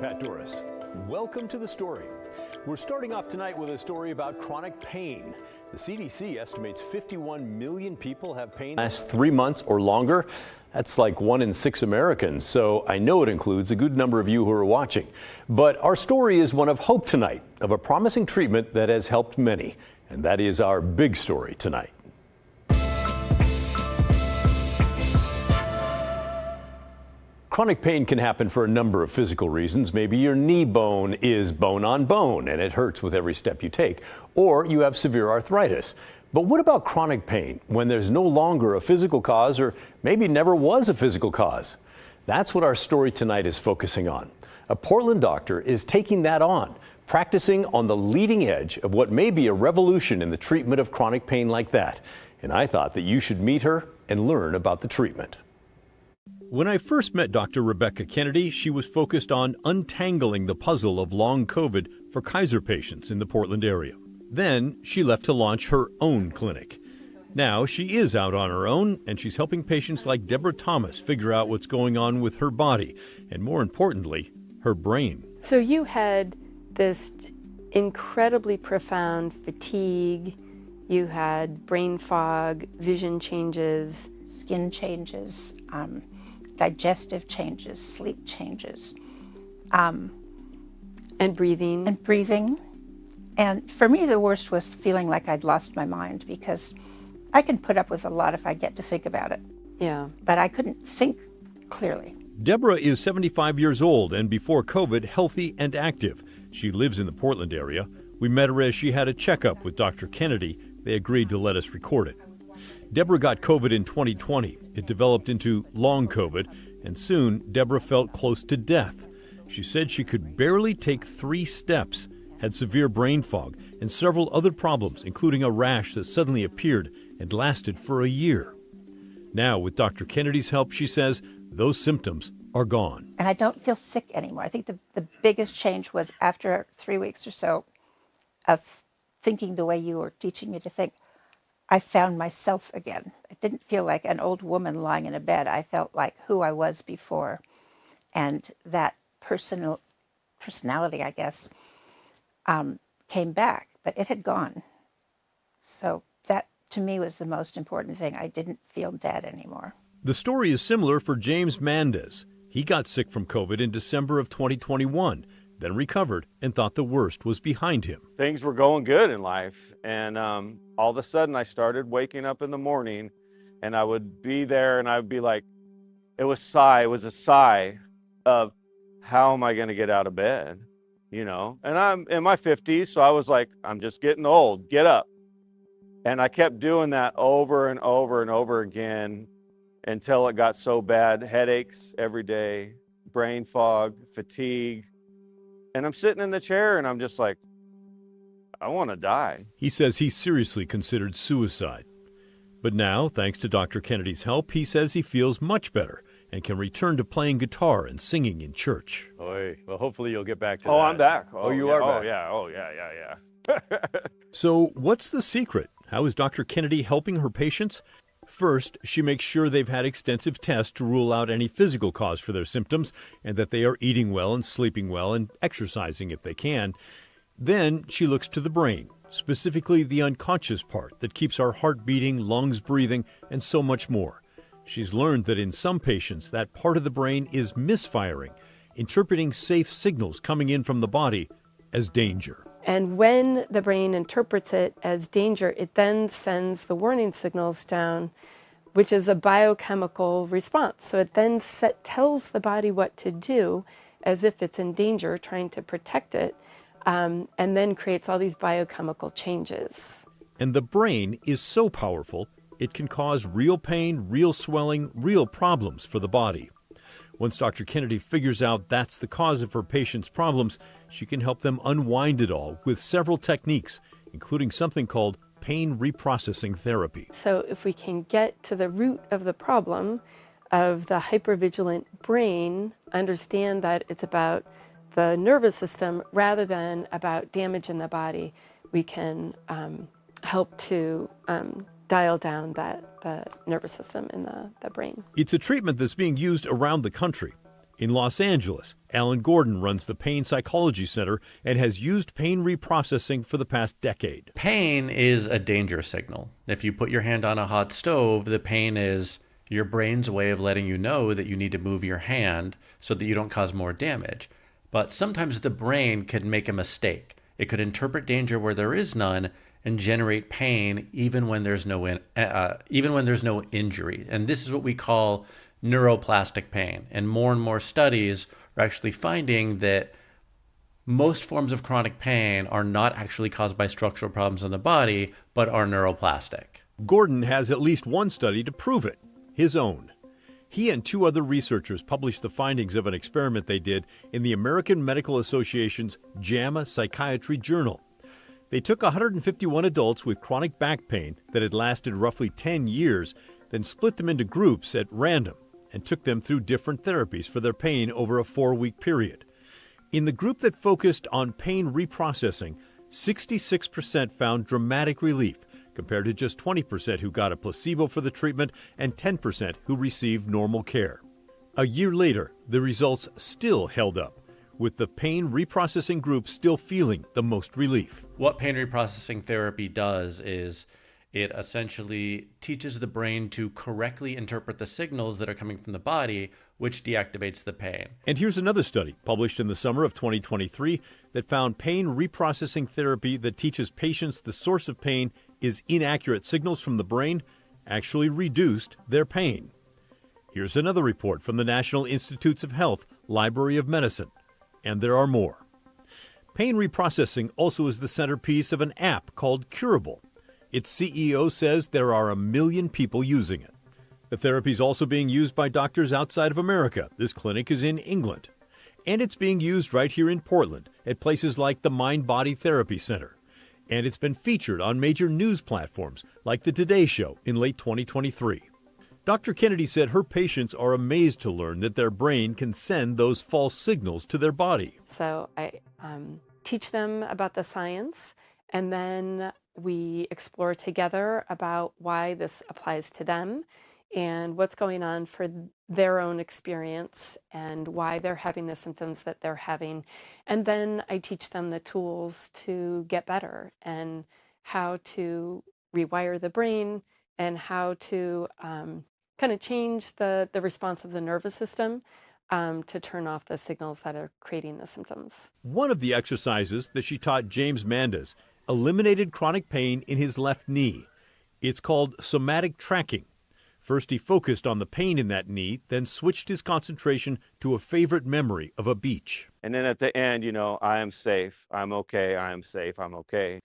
Pat Doris. Welcome to The Story. We're starting off tonight with a story about chronic pain. The CDC estimates 51 million people have pain last 3 months or longer. That's like 1 in 6 Americans, so I know it includes a good number of you who are watching. But our story is one of hope tonight, of a promising treatment that has helped many. And that is our big story tonight. Chronic pain can happen for a number of physical reasons. Maybe your knee bone is bone on bone and it hurts with every step you take, or you have severe arthritis. But what about chronic pain when there's no longer a physical cause, or maybe never was a physical cause? That's what our story tonight is focusing on. A Portland doctor is taking that on, practicing on the leading edge of what may be a revolution in the treatment of chronic pain like that. And I thought that you should meet her and learn about the treatment. When I first met Dr. Rebecca Kennedy, she was focused on untangling the puzzle of long COVID for Kaiser patients in the Portland area. Then she left to launch her own clinic. Now she is out on her own, and she's helping patients like Deborah Thomas figure out what's going on with her body, and more importantly, her brain. So you had this incredibly profound fatigue, you had brain fog, vision changes, skin changes, digestive changes, sleep changes. And breathing. And for me, the worst was feeling like I'd lost my mind, because I can put up with a lot if I get to think about it. Yeah. But I couldn't think clearly. Deborah is 75 years old and before COVID, healthy and active. She lives in the Portland area. We met her as she had a checkup with Dr. Kennedy. They agreed to let us record it. Deborah got COVID in 2020. It developed into long COVID, and soon Deborah felt close to death. She said she could barely take 3 steps, had severe brain fog, and several other problems, including a rash that suddenly appeared and lasted for a year. Now, with Dr. Kennedy's help, she says, those symptoms are gone. And I don't feel sick anymore. I think the biggest change was after 3 weeks or so of thinking the way you were teaching me to think. I found myself again. I didn't feel like an old woman lying in a bed. I felt like who I was before. And that personality, I guess, came back, but it had gone. So that, to me, was the most important thing. I didn't feel dead anymore. The story is similar for James Hernandez. He got sick from COVID in December of 2021, then recovered and thought the worst was behind him. Things were going good in life, and all of a sudden I started waking up in the morning, and I would be there and I would be like, it was a sigh of, how am I going to get out of bed? You know, and I'm in my 50s, so I was like, I'm just getting old, get up. And I kept doing that over and over and over again until it got so bad, headaches every day, brain fog, fatigue. And I'm sitting in the chair and I'm just like, I want to die. He says he seriously considered suicide. But now, thanks to Dr. Kennedy's help, he says he feels much better and can return to playing guitar and singing in church. Well, hopefully you'll get back to that. I'm back. You are back. Oh, yeah. So what's the secret? How is Dr. Kennedy helping her patients? First, she makes sure they've had extensive tests to rule out any physical cause for their symptoms and that they are eating well and sleeping well and exercising if they can. Then she looks to the brain, specifically the unconscious part that keeps our heart beating, lungs breathing, and so much more. She's learned that in some patients, that part of the brain is misfiring, interpreting safe signals coming in from the body as danger. And when the brain interprets it as danger, it then sends the warning signals down, which is a biochemical response. So it then tells the body what to do as if it's in danger, trying to protect it, and then creates all these biochemical changes. And the brain is so powerful, it can cause real pain, real swelling, real problems for the body. Once Dr. Kennedy figures out that's the cause of her patients' problems, she can help them unwind it all with several techniques, including something called pain reprocessing therapy. So if we can get to the root of the problem of the hypervigilant brain, understand that it's about the nervous system rather than about damage in the body, we can help to dial down the nervous system in the brain. It's a treatment that's being used around the country. In Los Angeles, Alan Gordon runs the Pain Psychology Center and has used pain reprocessing for the past decade. Pain is a danger signal. If you put your hand on a hot stove, the pain is your brain's way of letting you know that you need to move your hand so that you don't cause more damage. But sometimes the brain can make a mistake. It could interpret danger where there is none and generate pain even when there's no injury. And this is what we call neuroplastic pain. And more studies are actually finding that most forms of chronic pain are not actually caused by structural problems in the body, but are neuroplastic. Gordon has at least one study to prove it, his own. He and two other researchers published the findings of an experiment they did in the American Medical Association's JAMA Psychiatry Journal. They took 151 adults with chronic back pain that had lasted roughly 10 years, then split them into groups at random and took them through different therapies for their pain over a 4-week period. In the group that focused on pain reprocessing, 66% found dramatic relief, compared to just 20% who got a placebo for the treatment and 10% who received normal care. A year later, the results still held up, with the pain reprocessing group still feeling the most relief. What pain reprocessing therapy does is it essentially teaches the brain to correctly interpret the signals that are coming from the body, which deactivates the pain. And here's another study published in the summer of 2023 that found pain reprocessing therapy that teaches patients the source of pain is inaccurate signals from the brain actually reduced their pain. Here's another report from the National Institutes of Health Library of Medicine. And there are more. Pain reprocessing also is the centerpiece of an app called Curable. Its CEO says there are 1 million people using it. The therapy is also being used by doctors outside of America. This clinic is in England. And it's being used right here in Portland at places like the Mind Body Therapy Center. And it's been featured on major news platforms like The Today Show in late 2023. Dr. Kennedy said her patients are amazed to learn that their brain can send those false signals to their body. So I teach them about the science, and then we explore together about why this applies to them and what's going on for their own experience and why they're having the symptoms that they're having. And then I teach them the tools to get better and how to rewire the brain and how to kind of change the response of the nervous system to turn off the signals that are creating the symptoms. One of the exercises that she taught James Hernandez eliminated chronic pain in his left knee. It's called Somatic Tracking. First, he focused on the pain in that knee, then switched his concentration to a favorite memory of a beach. And then at the end, I am safe, I'm okay, I am safe, I'm okay.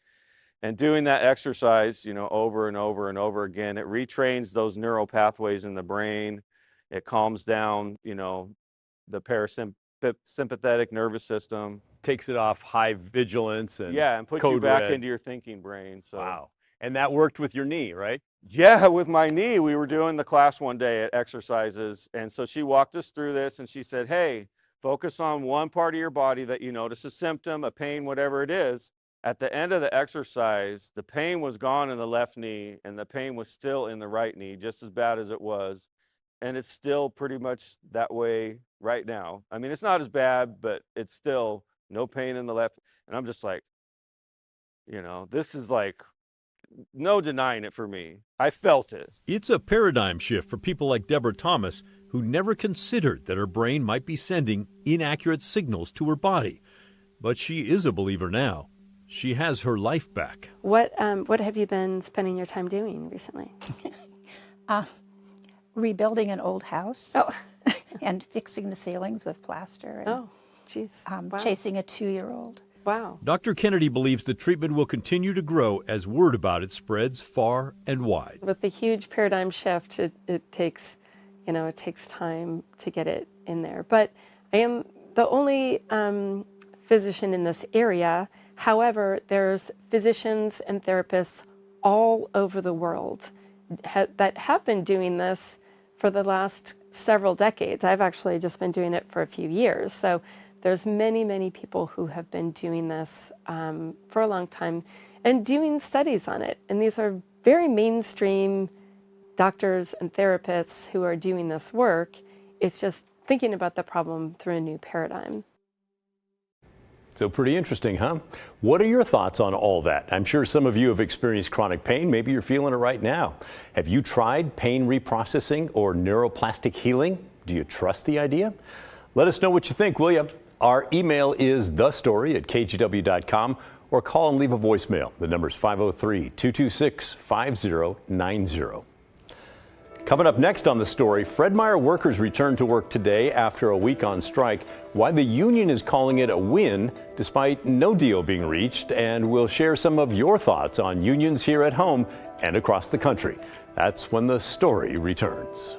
And doing that exercise, over and over and over again, it retrains those neural pathways in the brain. It calms down, the parasympathetic nervous system. Takes it off high vigilance and and puts you back into your thinking brain. So. Wow. And that worked with your knee, right? Yeah, with my knee. We were doing the class one day at exercises. And so she walked us through this and she said, hey, focus on one part of your body that you notice a symptom, a pain, whatever it is. At the end of the exercise, the pain was gone in the left knee and the pain was still in the right knee, just as bad as it was. And it's still pretty much that way right now. I mean, it's not as bad, but it's still no pain in the left. And I'm just like, this is like, no denying it for me. I felt it. It's a paradigm shift for people like Deborah Thomas, who never considered that her brain might be sending inaccurate signals to her body. But she is a believer now. She has her life back. What have you been spending your time doing recently? Rebuilding an old house. Oh. And fixing the ceilings with plaster. And, Oh, geez. Wow. Chasing a 2-year-old. Wow. Dr. Kennedy believes the treatment will continue to grow as word about it spreads far and wide. With the huge paradigm shift, it takes time to get it in there. But I am the only physician in this area. However, there's physicians and therapists all over the world that have been doing this for the last several decades. I've actually just been doing it for a few years. So there's many, many people who have been doing this for a long time and doing studies on it. And these are very mainstream doctors and therapists who are doing this work. It's just thinking about the problem through a new paradigm. So pretty interesting, huh? What are your thoughts on all that? I'm sure some of you have experienced chronic pain. Maybe you're feeling it right now. Have you tried pain reprocessing or neuroplastic healing? Do you trust the idea? Let us know what you think, will you? Our email is thestory@kgw.com, or call and leave a voicemail. The number is 503-226-5090. Coming up next on The Story, Fred Meyer workers return to work today after a week on strike, why the union is calling it a win despite no deal being reached, and we'll share some of your thoughts on unions here at home and across the country. That's when The Story returns.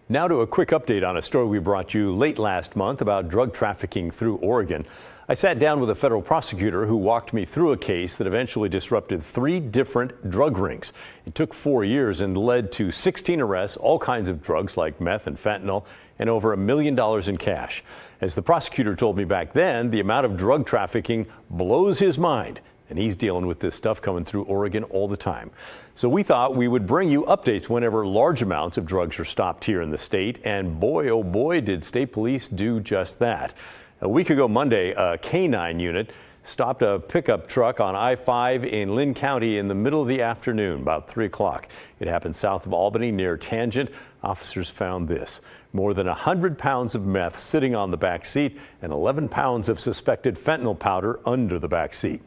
Now to a quick update on a story we brought you late last month about drug trafficking through Oregon. I sat down with a federal prosecutor who walked me through a case that eventually disrupted 3 different drug rings. It took 4 years and led to 16 arrests, all kinds of drugs like meth and fentanyl, and over $1 million in cash. As the prosecutor told me back then, the amount of drug trafficking blows his mind. And he's dealing with this stuff coming through Oregon all the time. So we thought we would bring you updates whenever large amounts of drugs are stopped here in the state. And boy, oh boy, did state police do just that. A week ago Monday, a K-9 unit stopped a pickup truck on I-5 in Lynn County in the middle of the afternoon, about 3 o'clock. It happened south of Albany near Tangent. Officers found this: more than 100 pounds of meth sitting on the back seat and 11 pounds of suspected fentanyl powder under the back seat.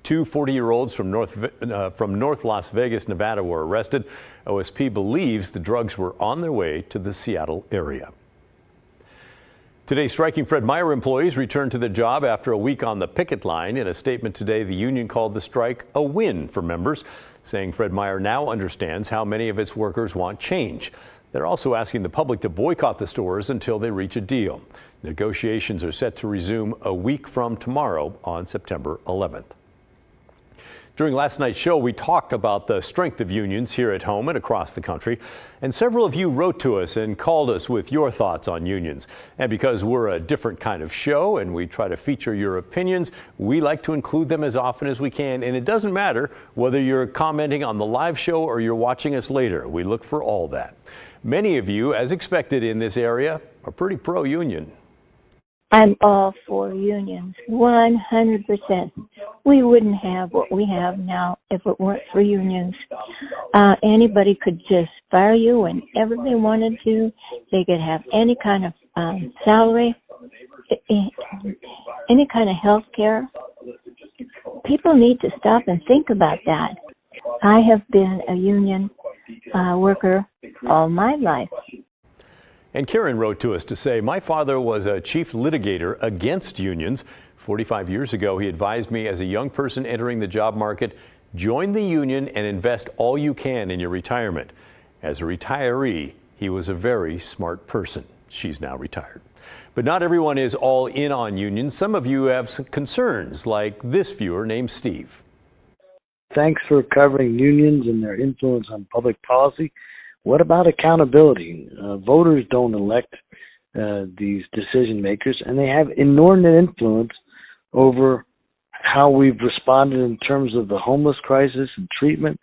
2 40-year-olds from North Las Vegas, Nevada were arrested. OSP believes the drugs were on their way to the Seattle area. Today, striking Fred Meyer employees returned to their job after a week on the picket line. In a statement today, the union called the strike a win for members, saying Fred Meyer now understands how many of its workers want change. They're also asking the public to boycott the stores until they reach a deal. Negotiations are set to resume a week from tomorrow on September 11th. During last night's show, we talked about the strength of unions here at home and across the country. And several of you wrote to us and called us with your thoughts on unions. And because we're a different kind of show and we try to feature your opinions, we like to include them as often as we can. And it doesn't matter whether you're commenting on the live show or you're watching us later. We look for all that. Many of you, as expected in this area, are pretty pro-union. I'm all for unions, 100%. We wouldn't have what we have now if it weren't for unions. Anybody could just fire you whenever they wanted to. They could have any kind of salary, any kind of health care. People need to stop and think about that. I have been a union worker all my life. And Karen wrote to us to say, my father was a chief litigator against unions. 45 years ago, he advised me as a young person entering the job market, join the union and invest all you can in your retirement. As a retiree, he was a very smart person. She's now retired. But not everyone is all in on unions. Some of you have some concerns, like this viewer named Steve. Thanks for covering unions and their influence on public policy. What about accountability? Voters don't elect these decision makers, and they have inordinate influence over how we've responded in terms of the homeless crisis and treatment,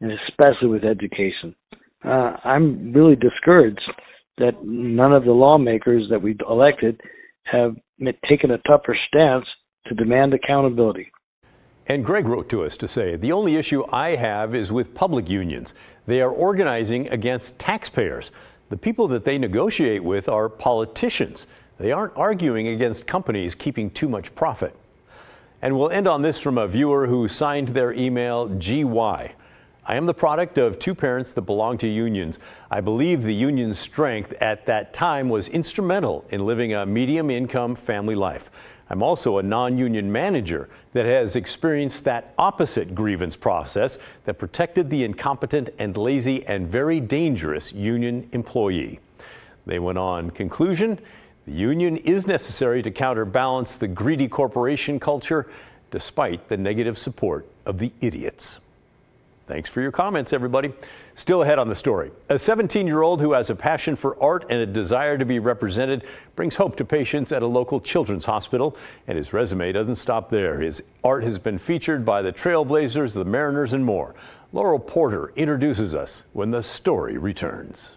and especially with education. I'm really discouraged that none of the lawmakers that we've elected have taken a tougher stance to demand accountability. And Greg wrote to us to say, the only issue I have is with public unions. They are organizing against taxpayers. The people that they negotiate with are politicians. They aren't arguing against companies keeping too much profit. And we'll end on this from a viewer who signed their email GY. I am the product of two parents that belong to unions. I believe the union's strength at that time was instrumental in living a medium-income family life. I'm also a non-union manager that has experienced that opposite grievance process that protected the incompetent and lazy and very dangerous union employee. They went on, conclusion, the union is necessary to counterbalance the greedy corporation culture despite the negative support of the idiots. Thanks for your comments, everybody. Still ahead on the story. A 17-year-old who has a passion for art and a desire to be represented brings hope to patients at a local children's hospital, and his resume doesn't stop there. His art has been featured by the Trailblazers, the Mariners, and more. Laurel Porter introduces us when the story returns.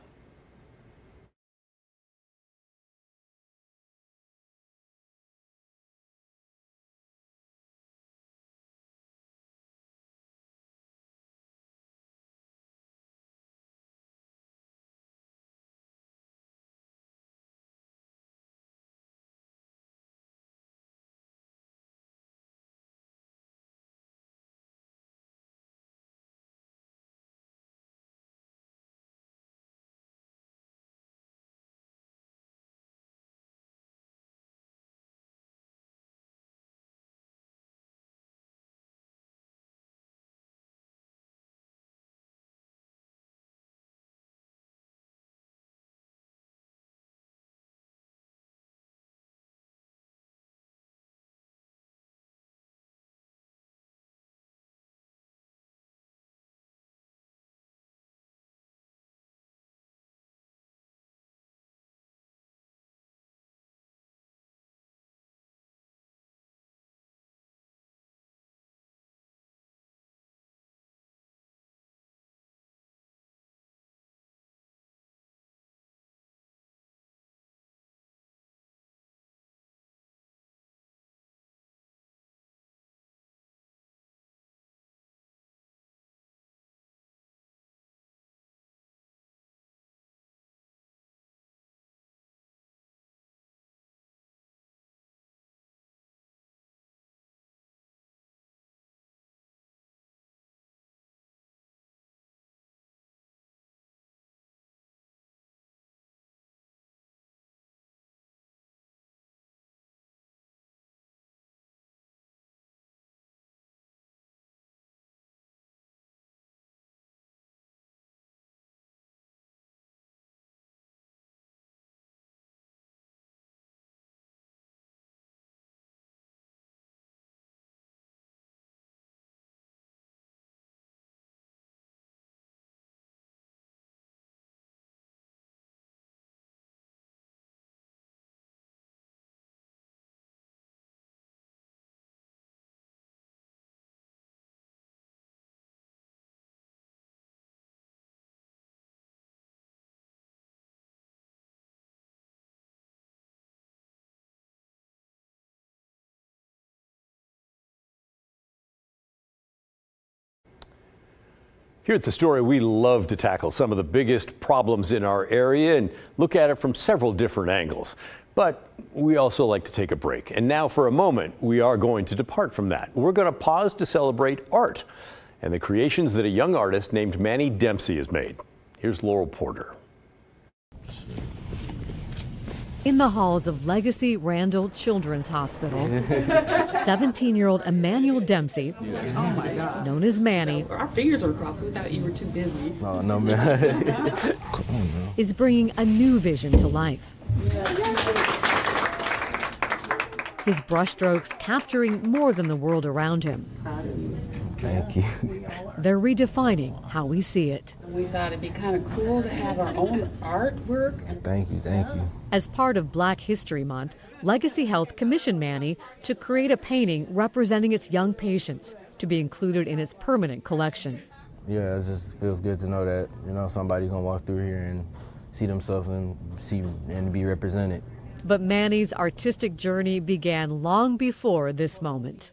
Here at The Story, we love to tackle some of the biggest problems in our area and look at it from several different angles. But we also like to take a break. And now for a moment, we are going to depart from that. We're going to pause to celebrate art and the creations that a young artist named Manny Dempsey has made. Here's Laurel Porter. In the halls of Legacy Randall Children's Hospital, 17-year-old Emmanuel Dempsey, known as Manny, our fingers are crossed. We thought you were too busy. Oh, no, man. is bringing a new vision to life. His brushstrokes capturing more than the world around him. Thank you. They're redefining how we see it. We thought it'd be kind of cool to have our own artwork. Thank you, thank you. As part of Black History Month, Legacy Health commissioned Manny to create a painting representing its young patients to be included in its permanent collection. Yeah, it just feels good to know that, somebody's gonna walk through here and see themselves and be represented. But Manny's artistic journey began long before this moment.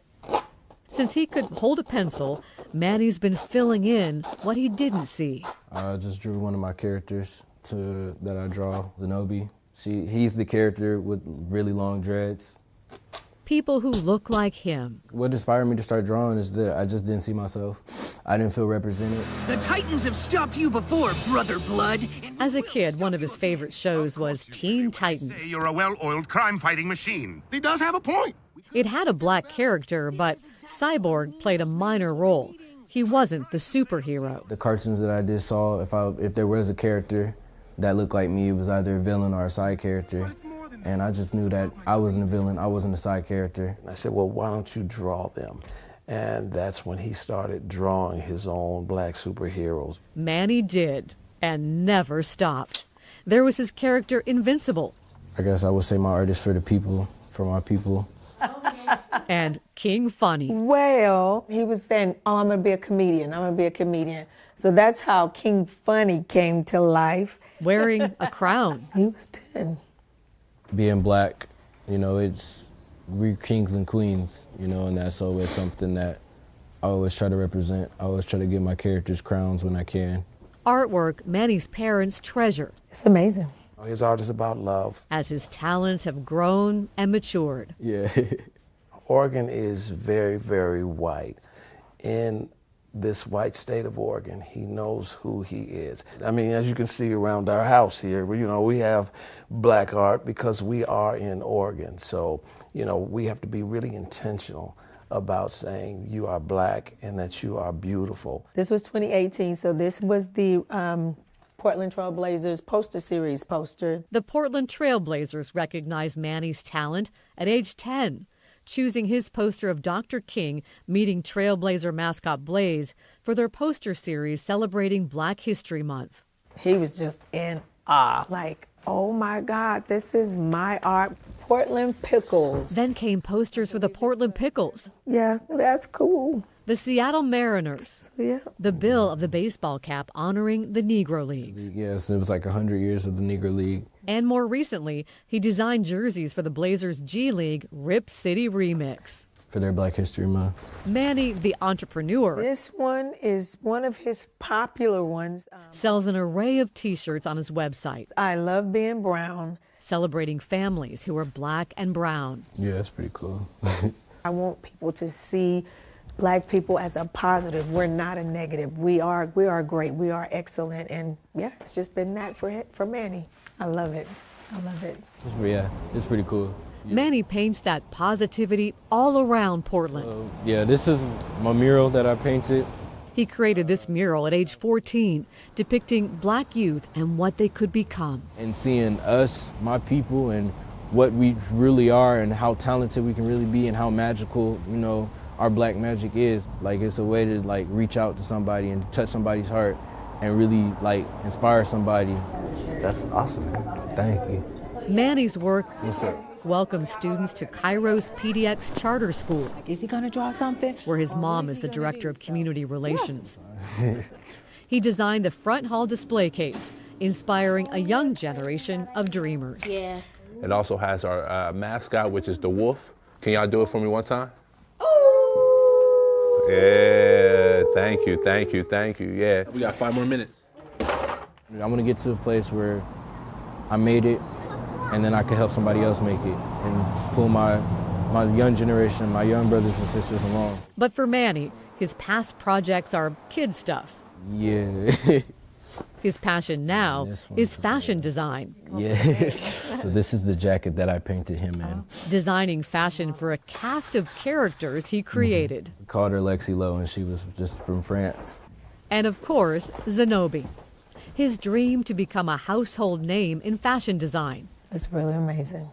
Since he could hold a pencil, Manny's been filling in what he didn't see. I just drew one of my characters that I draw, Zenobi. He's the character with really long dreads. People who look like him. What inspired me to start drawing is that I just didn't see myself. I didn't feel represented. The Titans have stopped you before, Brother Blood. As a kid, one of his favorite shows was Teen Titans. You're a well-oiled crime-fighting machine. He does have a point. It had a black character, but Cyborg played a minor role. He wasn't the superhero. The cartoons that I did saw, if there was a character that looked like me, it was either a villain or a side character. And I just knew that I wasn't a villain, I wasn't a side character. I said, well, why don't you draw them? And that's when he started drawing his own black superheroes. Manny did, and never stopped. There was his character Invincible. I guess I would say my art is for the people, for my people. And King Funny. Well, he was saying, oh, I'm going to be a comedian. I'm going to be a comedian. So that's how King Funny came to life. Wearing a crown. He was 10. Being black, we're kings and queens, and that's always something that I always try to represent. I always try to give my characters crowns when I can. Artwork Manny's parents treasure. It's amazing. His art is about love. As his talents have grown and matured. Yeah. Oregon is very, very white. In this white state of Oregon, he knows who he is. I mean, as you can see around our house here, we have black art because we are in Oregon. So, we have to be really intentional about saying you are black and that you are beautiful. This was 2018, so this was the Portland Trail Blazers poster series poster. The Portland Trail Blazers recognized Manny's talent at age 10, choosing his poster of Dr. King meeting Trailblazer mascot Blaze for their poster series celebrating Black History Month. He was just in awe, like, oh my God, this is my art, Portland Pickles. Then came posters for the Portland Pickles. Yeah, that's cool. The Seattle Mariners. Yeah. The bill of the baseball cap honoring the Negro Leagues. Yes, it was like 100 years of the Negro League. And more recently, he designed jerseys for the Blazers G League Rip City Remix. For their Black History Month. Manny, the entrepreneur. This one is one of his popular ones. Sells an array of t-shirts on his website. I love being brown. Celebrating families who are black and brown. Yeah, that's pretty cool. I want people to see Black people as a positive. We're not a negative. We are great. We are excellent. And yeah, it's just been that for Manny. I love it. I love it. Yeah, it's pretty cool. Yeah. Manny paints that positivity all around Portland. Yeah, this is my mural that I painted. He created this mural at age 14, depicting black youth and what they could become. And seeing us, my people, and what we really are and how talented we can really be and how magical, our black magic is. Like, it's a way to reach out to somebody and touch somebody's heart and really inspire somebody. That's awesome. Thank you. Manny's work What's up? welcomes students to Cairo's PDX Charter School. Is he gonna draw something? Where his mom is the director of community relations. He designed the front hall display case, inspiring a young generation of dreamers. Yeah. It also has our mascot, which is the wolf. Can y'all do it for me one time? Yeah, thank you, thank you, thank you, yeah. We got 5 more minutes. I want to get to a place where I made it, and then I can help somebody else make it, and pull my young generation, my young brothers and sisters along. But for Manny, his past projects are kid stuff. Yeah. His passion now is fashion design. Yeah. So this is the jacket that I painted him in. Designing fashion for a cast of characters he created. We called her Lexi Lowe, and she was just from France. And of course, Zenobi. His dream to become a household name in fashion design. It's really amazing.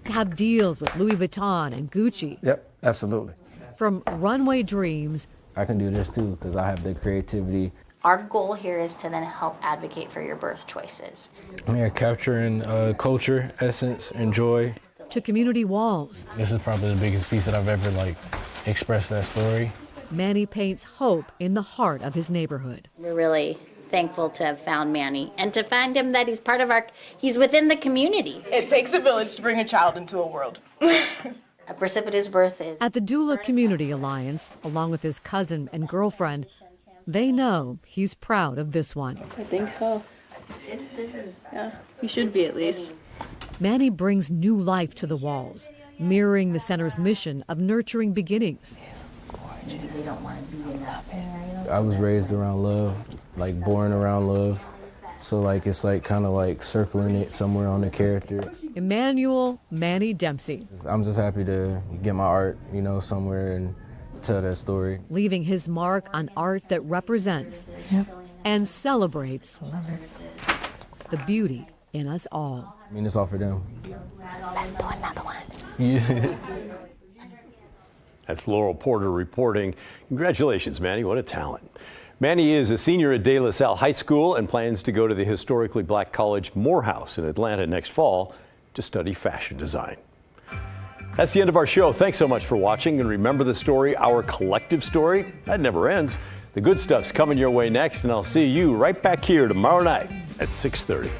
To have deals with Louis Vuitton and Gucci. Yep, absolutely. From runway dreams. I can do this too, because I have the creativity. Our goal here is to then help advocate for your birth choices. Yeah, capturing culture, essence, and joy. To community walls. This is probably the biggest piece that I've ever expressed that story. Manny paints hope in the heart of his neighborhood. We're really thankful to have found Manny and to find him that he's within the community. It takes a village to bring a child into a world. A precipitous birth is... At the Doula Community Alliance, along with his cousin and girlfriend, they know he's proud of this one. I think so. Yeah, you should be at least. Manny brings new life to the walls, mirroring the center's mission of nurturing beginnings. I was raised around love, born around love. So it's kind of circling it somewhere on the character. Emmanuel Manny Dempsey. I'm just happy to get my art, somewhere and tell that story. Leaving his mark on art that represents and celebrates the beauty in us all. I mean, it's all for them. Let's do another one. Yeah. That's Laurel Porter reporting. Congratulations, Manny. What a talent. Manny is a senior at De La Salle High School and plans to go to the historically black college Morehouse in Atlanta next fall to study fashion design. That's the end of our show. Thanks so much for watching. And remember the story, our collective story, that never ends. The good stuff's coming your way next, and I'll see you right back here tomorrow night at 6:30.